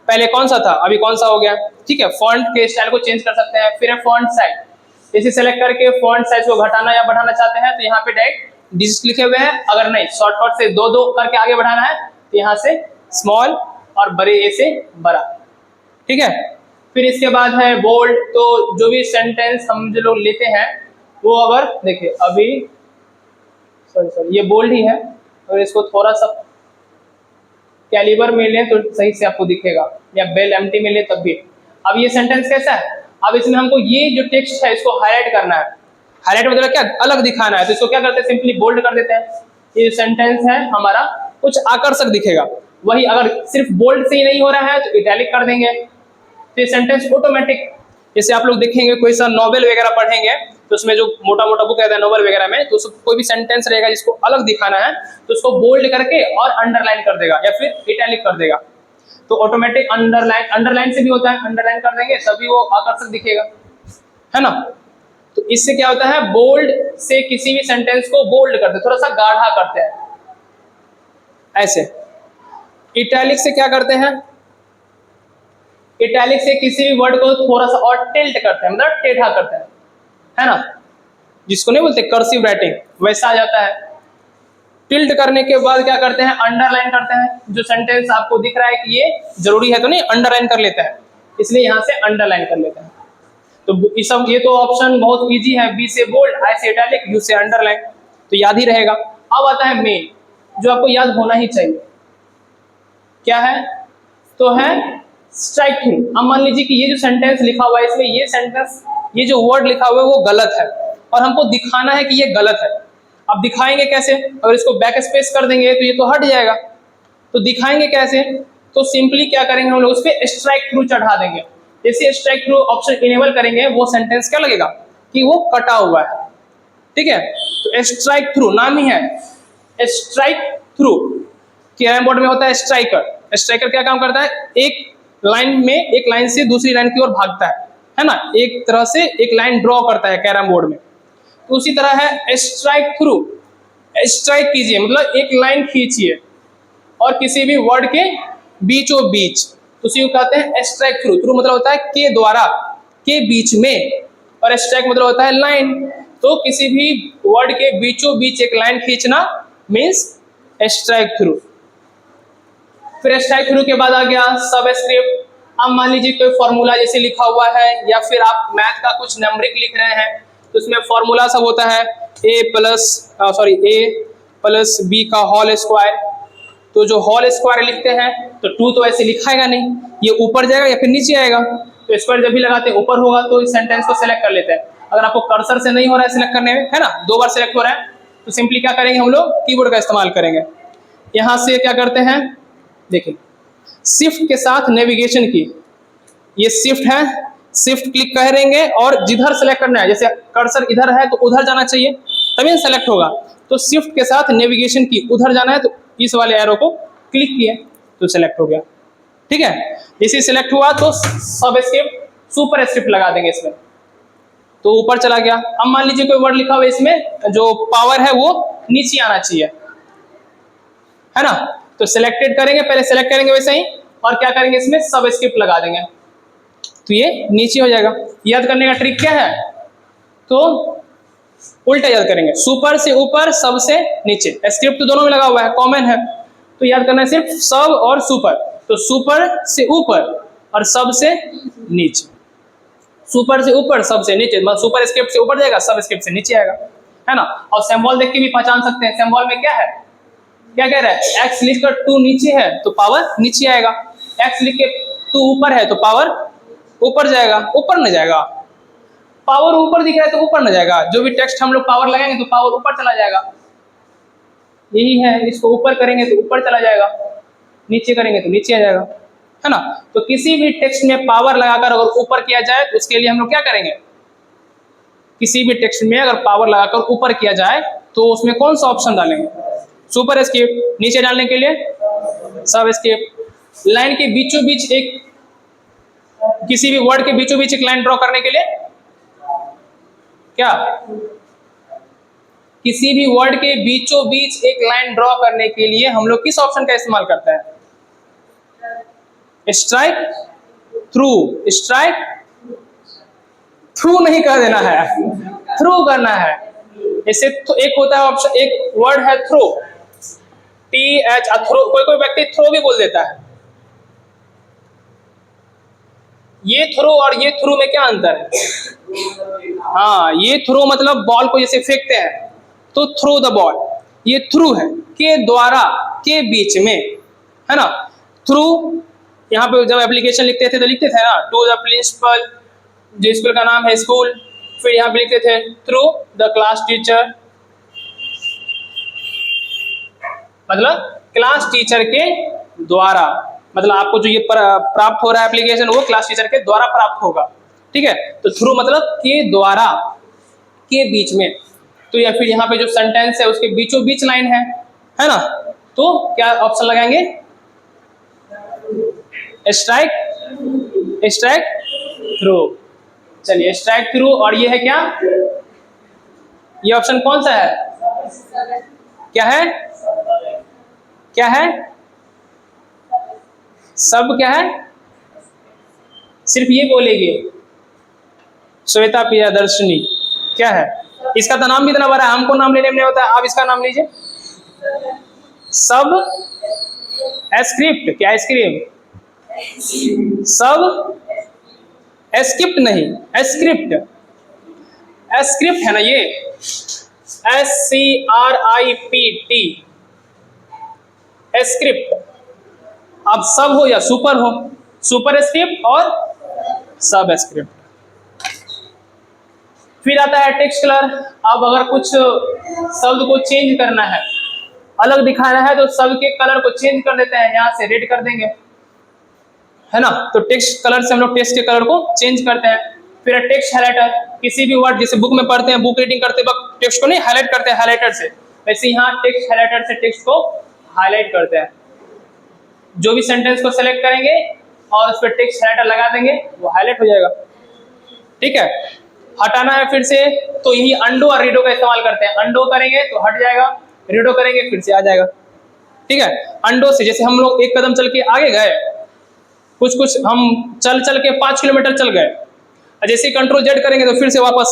पहले कौन सा था अभी कौन सा हो गया। ठीक है, फॉन्ट के स्टाइल को चेंज कर सकते हैं। फिर है फॉन्ट साइज, इसे सेलेक्ट करके फॉन्ट साइज को घटाना या बढ़ाना चाहते हैं तो यहाँ पे डायरेक्ट डिजिट लिखे हुए हैं। अगर नहीं शॉर्टकट से दो दो करके आगे बढ़ाना है तो यहाँ से स्मॉल और बड़े ए से बड़ा। ठीक है, फिर इसके बाद है बोल्ड। तो जो भी सेंटेंस हम जो लोग लेते हैं वो अगर देखिए अभी सॉरी ये बोल्ड ही है, और इसको थोड़ा सा कैलिबर में लें तो सही से आपको दिखेगा, या बेल एम्प्टी में लें तब भी। अब ये सेंटेंस कैसा है, अब इसमें हमको ये जो टेक्स्ट है इसको हाईलाइट करना है। हाईलाइट मतलब क्या, अलग दिखाना है। तो इसको क्या करते हैं, सिंपली बोल्ड कर देते हैं। ये सेंटेंस है हमारा कुछ आकर्षक दिखेगा। वही अगर सिर्फ बोल्ड से ही नहीं हो रहा है तो इटैलिक कर देंगे। तो ये सेंटेंस ऑटोमेटिक, जैसे आप लोग देखेंगे कोई सा नॉवेल वगैरह पढ़ेंगे तो उसमें जो मोटा मोटा बुक रहता है नॉवेल वगैरह में, तो कोई भी सेंटेंस रहेगा जिसको अलग दिखाना है तो उसको बोल्ड करके और अंडरलाइन कर देगा या फिर इटैलिक कर देगा। तो ऑटोमेटिक अंडरलाइन से भी होता है, अंडरलाइन कर देंगे तभी वो आकर्षक दिखेगा, है ना। तो इससे क्या होता है, बोल्ड से किसी भी सेंटेंस को बोल्ड करते हैं, थोड़ा सा गाढ़ा करते हैं ऐसे। इटैलिक से क्या करते हैं, इटैलिक से किसी भी वर्ड को थोड़ा सा और टिल्ट करते हैं, मतलब टेढ़ा करते हैं, है ना, जिसको नहीं बोलते कर्सिव राइटिंग, वैसा आ जाता है। टिल्ट करने के बाद क्या करते हैं, अंडरलाइन करते हैं। जो सेंटेंस आपको दिख रहा है कि ये जरूरी है तो नहीं अंडरलाइन कर लेते हैं, इसलिए यहाँ से अंडरलाइन कर लेते हैं। तो ये तो ऑप्शन बहुत इजी है, बी से बोल्ड, आई से इटैलिक, यू से अंडरलाइन, तो याद ही रहेगा। अब आता है मेन, जो आपको याद होना ही चाहिए, क्या है, तो है स्ट्राइक थ्रू। अब मान लीजिए कि ये जो सेंटेंस लिखा हुआ है इसमें ये सेंटेंस, ये जो वर्ड लिखा हुआ है वो गलत है और हमको दिखाना है कि ये गलत है। अब दिखाएंगे कैसे, अगर इसको बैक स्पेस कर देंगे तो ये तो हट जाएगा। तो दिखाएंगे कैसे, तो सिंपली क्या करेंगे, हम लोग उस पर स्ट्राइक थ्रू चढ़ा देंगे। जैसे स्ट्राइक थ्रू ऑप्शन इनेबल करेंगे वो सेंटेंस क्या लगेगा कि वो कटा हुआ है। ठीक है, तो स्ट्राइक थ्रू नाम ही है, स्ट्राइक थ्रू। कैरम बोर्ड में होता है स्ट्राइकर। स्ट्राइकर क्या काम करता है, एक लाइन में, एक लाइन से दूसरी लाइन की ओर भागता है ना, एक तरह से एक लाइन ड्रॉ करता है कैरम बोर्ड में। तो उसी तरह है स्ट्राइक थ्रू, स्ट्राइक कीजिए मतलब एक लाइन खींचिए और किसी भी वर्ड के बीचों बीच, तो उसी को कहते हैं स्ट्राइक थ्रू। थ्रू मतलब होता है के द्वारा, के बीच में, और स्ट्राइक मतलब होता है लाइन। तो किसी भी वर्ड के बीचों बीच एक लाइन खींचना मीन्स स्ट्राइक थ्रू। फिर स्ट्राइक थ्रू के बाद आ गया सबस्क्रिप्ट। अब मान लीजिए कोई फॉर्मूला जैसे लिखा हुआ है या फिर आप मैथ का कुछ नंबरिक लिख रहे हैं तो उसमें फॉर्मूला सब होता है a प्लस b का होल स्क्वायर। तो जो होल स्क्वायर लिखते हैं तो 2 तो ऐसे लिखाएगा नहीं, ये ऊपर जाएगा या फिर नीचे आएगा। तो स्क्वायर जब भी लगाते हैं ऊपर होगा तो इस सेंटेंस को सिलेक्ट कर लेते हैं। अगर आपको कर्सर से नहीं हो रहा है सिलेक्ट करने में, है ना, 2 बार सिलेक्ट हो रहा है, तो सिंपली क्या करेंगे, हम लोग कीबोर्ड का इस्तेमाल करेंगे। यहाँ से क्या करते हैं, देखिए शिफ्ट के साथ नेविगेशन की, ये शिफ्ट है, शिफ्ट क्लिक करेंगे और जिधर सेलेक्ट करना है, जैसे कर्सर इधर है तो उधर जाना चाहिए तभी सेलेक्ट होगा। तो शिफ्ट के साथ नेविगेशन की, उधर जाना है तो इस वाले एरो को क्लिक किए तो सेलेक्ट हो गया। ठीक है, जैसे सिलेक्ट हुआ तो सब स्क्रिप्ट सुपर स्क्रिप्ट लगा देंगे इसमें, तो ऊपर चला गया। अब मान लीजिए कोई वर्ड लिखा हुआ है इसमें, जो पावर है वो नीचे आना चाहिए, है ना, तो सिलेक्टेड करेंगे, पहले सिलेक्ट करेंगे वैसे ही, और क्या करेंगे इसमें सब स्क्रिप्ट लगा देंगे, तो ये नीचे हो जाएगा। याद करने का ट्रिक क्या है, तो उल्टा याद करेंगे, सुपर से ऊपर सब से नीचे, स्क्रिप्ट तो दोनों में लगा हुआ है, कॉमन है, तो याद करना है सिर्फ सब और सुपर, तो सुपर से ऊपर और सब से नीचे, सुपर से ऊपर सब से नीचे, मतलब सुपर स्क्रिप्ट से ऊपर जाएगा, सब स्क्रिप्ट से नीचे आएगा, है ना। और सिंबल देख के भी पहचान सकते हैं, सिंबल में क्या है, क्या कह रहा है, एक्स लिख कर 2 नीचे है तो पावर नीचे आएगा, एक्स लिख के 2 ऊपर है तो पावर ऊपर जाएगा, ऊपर न जाएगा, पावर ऊपर दिख रहा है तो ऊपर न जाएगा, जो भी टेक्स्ट हम लोग पावर लगाएंगे तो पावर ऊपर चला जाएगा, यही है, इसको ऊपर करेंगे तो ऊपर चला जाएगा, नीचे करेंगे तो नीचे आ जाएगा, है ना। तो किसी भी टेक्स्ट में पावर लगाकर अगर ऊपर किया जाए तो उसके लिए हम लोग क्या करेंगे, किसी भी टेक्स्ट में अगर पावर लगाकर ऊपर किया जाए तो उसमें कौन सा ऑप्शन डालेंगे, सुपर स्क्रिप्ट, नीचे डालने के लिए सब स्क्रिप्ट, लाइन के बीचों बीच एक, किसी भी वर्ड के बीचों बीच एक लाइन ड्रॉ करने के लिए क्या, किसी भी वर्ड के बीचों बीच एक लाइन ड्रॉ करने के लिए हम लोग किस ऑप्शन का इस्तेमाल करते हैं, स्ट्राइक थ्रू, स्ट्राइक थ्रू नहीं कर देना है, थ्रू करना है, इसे एक होता है ऑप्शन, एक वर्ड है थ्रो, TH, थ्रो, कोई कोई व्यक्ति थ्रो भी बोल देता है, ये थ्रो और ये थ्रू में क्या अंतर है, हाँ, ये थ्रो मतलब बॉल को जैसे फेंकते हैं तो थ्रो द बॉल, ये थ्रू है, के द्वारा, के बीच में, है ना। थ्रू यहाँ पे जब एप्लीकेशन लिखते थे तो लिखते थे ना, टू द प्रिंसिपल, जो स्कूल का नाम है स्कूल, फिर यहाँ पे लिखते थे थ्रू द क्लास टीचर, मतलब क्लास टीचर के द्वारा, मतलब आपको जो ये प्राप्त हो रहा है एप्लीकेशन वो क्लास टीचर के द्वारा प्राप्त होगा, ठीक है, तो थ्रू मतलब के द्वारा, के बीच में, तो या फिर यहाँ पे जो सेंटेंस है उसके बीचों बीच लाइन है ना, तो क्या ऑप्शन लगाएंगे, स्ट्राइक, स्ट्राइक थ्रू, चलिए स्ट्राइक थ्रू, और ये है क्या, ये ऑप्शन कौन सा है, क्या है, क्या है, सब क्या है, सिर्फ ये बोलेगी श्वेता प्रियदर्शनी, क्या है, इसका तो नाम भी इतना बड़ा है, हमको नाम लेने में नहीं होता है, आप इसका नाम लीजिए, सब स्क्रिप्ट, क्या स्क्रिप्ट, सब स्क्रिप्ट नहीं, स्क्रिप्ट, स्क्रिप्ट है ना ये, SCRIPT, स्क्रिप्ट, अब सब हो या सुपर हो, सुपर स्क्रिप्ट और सब स्क्रिप्ट। फिर आता है टेक्स्ट कलर, अब अगर कुछ शब्द को चेंज करना है, अलग दिखाना है, तो शब्द के कलर को चेंज कर देते हैं, यहाँ से रेड कर देंगे, है ना, तो टेक्स्ट कलर से हम लोग टेक्स्ट के कलर को चेंज करते हैं। फिर टेक्स्ट हाइलाइटर, किसी भी वर्ड जैसे बुक में पढ़ते हैं, बुक रीडिंग करते वक्त टेक्स्ट को नहीं हाईलाइट करते हैं हाइलाइटर से, वैसे यहाँ टेक्स्ट हाइलाइटर से टेक्स्ट को हाईलाइट करते हैं, जो भी सेंटेंस को सेलेक्ट करेंगे और उस पर टेक्स्ट हाइलाइटर लगा देंगे वो हाईलाइट हो जाएगा, ठीक है। हटाना है फिर से, तो यही अंडो और रीडो का इस्तेमाल करते हैं, अंडो करेंगे तो हट जाएगा, रीडो करेंगे फिर से आ जाएगा, ठीक है। अंडो से जैसे हम लोग एक कदम चल के आगे गए, कुछ हम चल के 5 किलोमीटर चल गए, जैसे कंट्रोल जेड करेंगे तो फिर से वापस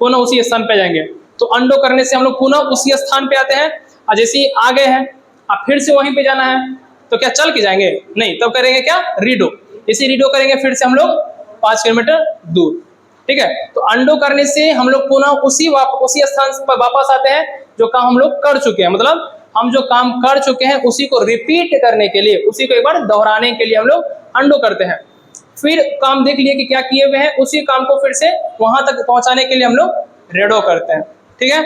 पुनः उसी स्थान पे जाएंगे, तो अंडो करने से हम लोग पुनः उसी स्थान पे आते हैं, और जैसे ही आ गए हैं अब फिर से वहीं पे जाना है, तो क्या चल के जाएंगे नहीं, तब करेंगे क्या, रीडो, इसी रीडो करेंगे फिर से हम लोग 5 किलोमीटर दूर, ठीक है। तो अंडो करने से हम लोग पुनः उसी स्थान पर वापस आते हैं जो काम हम लोग कर चुके हैं, मतलब हम जो काम कर चुके हैं उसी को रिपीट करने के लिए, उसी को एक बार दोहराने के लिए हम लोग अंडो करते हैं। फिर काम देख लिए कि क्या किए हुए हैं, उसी काम को फिर से वहां तक पहुंचाने के लिए हम लोग रेडो करते हैं, ठीक है।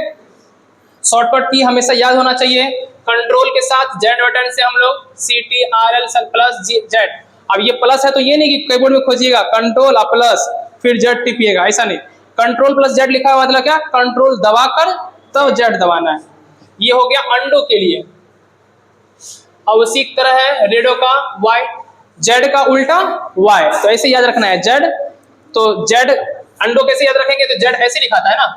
शॉर्टकट की हमेशा याद होना चाहिए, कंट्रोल के साथ जेड बटन से हम लोग CTRL प्लस जेड, अब ये प्लस है तो ये नहीं कि कीबोर्ड में खोजिएगा कंट्रोल प्लस फिर जेड टिपिएगा, ऐसा नहीं, कंट्रोल प्लस जेड लिखा हुआ मतलब क्या, कंट्रोल दबाकर तब जेड दबाना है, ये हो गया अंडो के लिए। अब उसी तरह है रेडो का वाई, जेड का उल्टा वाई, तो ऐसे याद रखना है जेड। तो जेड अंडो कैसे याद रखेंगे, तो जेड ऐसे लिखाता है ना,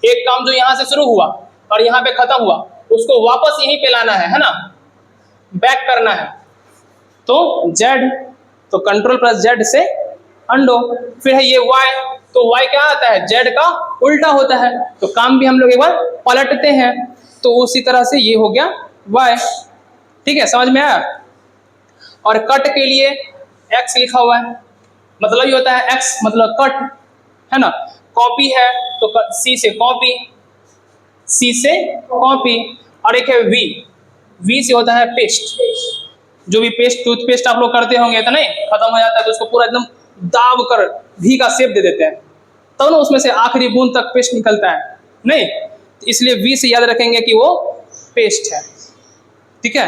एक काम जो यहां से शुरू हुआ और यहां पे खत्म हुआ उसको वापस यहीं पे लाना है ना, बैक करना है। तो जेड, तो कंट्रोल प्लस जेड से अंडो। फिर है ये वाई, तो वाई क्या आता है, जेड का उल्टा होता है, तो काम भी हम लोग एक बार पलटते हैं, तो उसी तरह से ये हो गया वाई। ठीक है, समझ में आया। और कट के लिए एक्स लिखा हुआ है, मतलब ये होता है एक्स मतलब कट, है ना। कॉपी है तो सी से कॉपी, सी से कॉपी। और एक है वी, वी से होता है पेस्ट। जो भी पेस्ट, टूथपेस्ट आप लोग करते होंगे तो नहीं, खत्म हो जाता है तो उसको पूरा एकदम दाब कर वी का शेप दे देते हैं, तब ना उसमें से आखिरी बूंद तक पेस्ट निकलता है नहीं, तो इसलिए वी से याद रखेंगे कि वो पेस्ट है। ठीक है,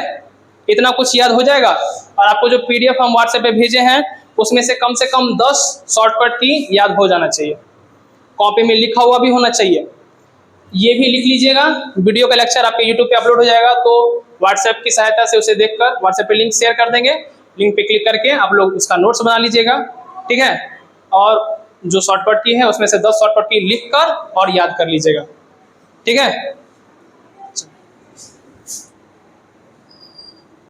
इतना कुछ याद हो जाएगा। और आपको जो पीडीएफ हम व्हाट्सएप पे भेजे हैं उसमें से कम 10 शॉर्टकट की याद हो जाना चाहिए, कॉपी में लिखा हुआ भी होना चाहिए। ये भी लिख लीजिएगा। वीडियो का लेक्चर आपके यूट्यूब पे अपलोड हो जाएगा, तो व्हाट्सएप की सहायता से उसे देखकर व्हाट्सएप पे लिंक शेयर कर देंगे, लिंक पे क्लिक करके आप लोग उसका नोट्स बना लीजिएगा। ठीक है, और जो शॉर्टकट की है उसमें से 10 शॉर्टकट की लिख कर और याद कर लीजिएगा। ठीक है।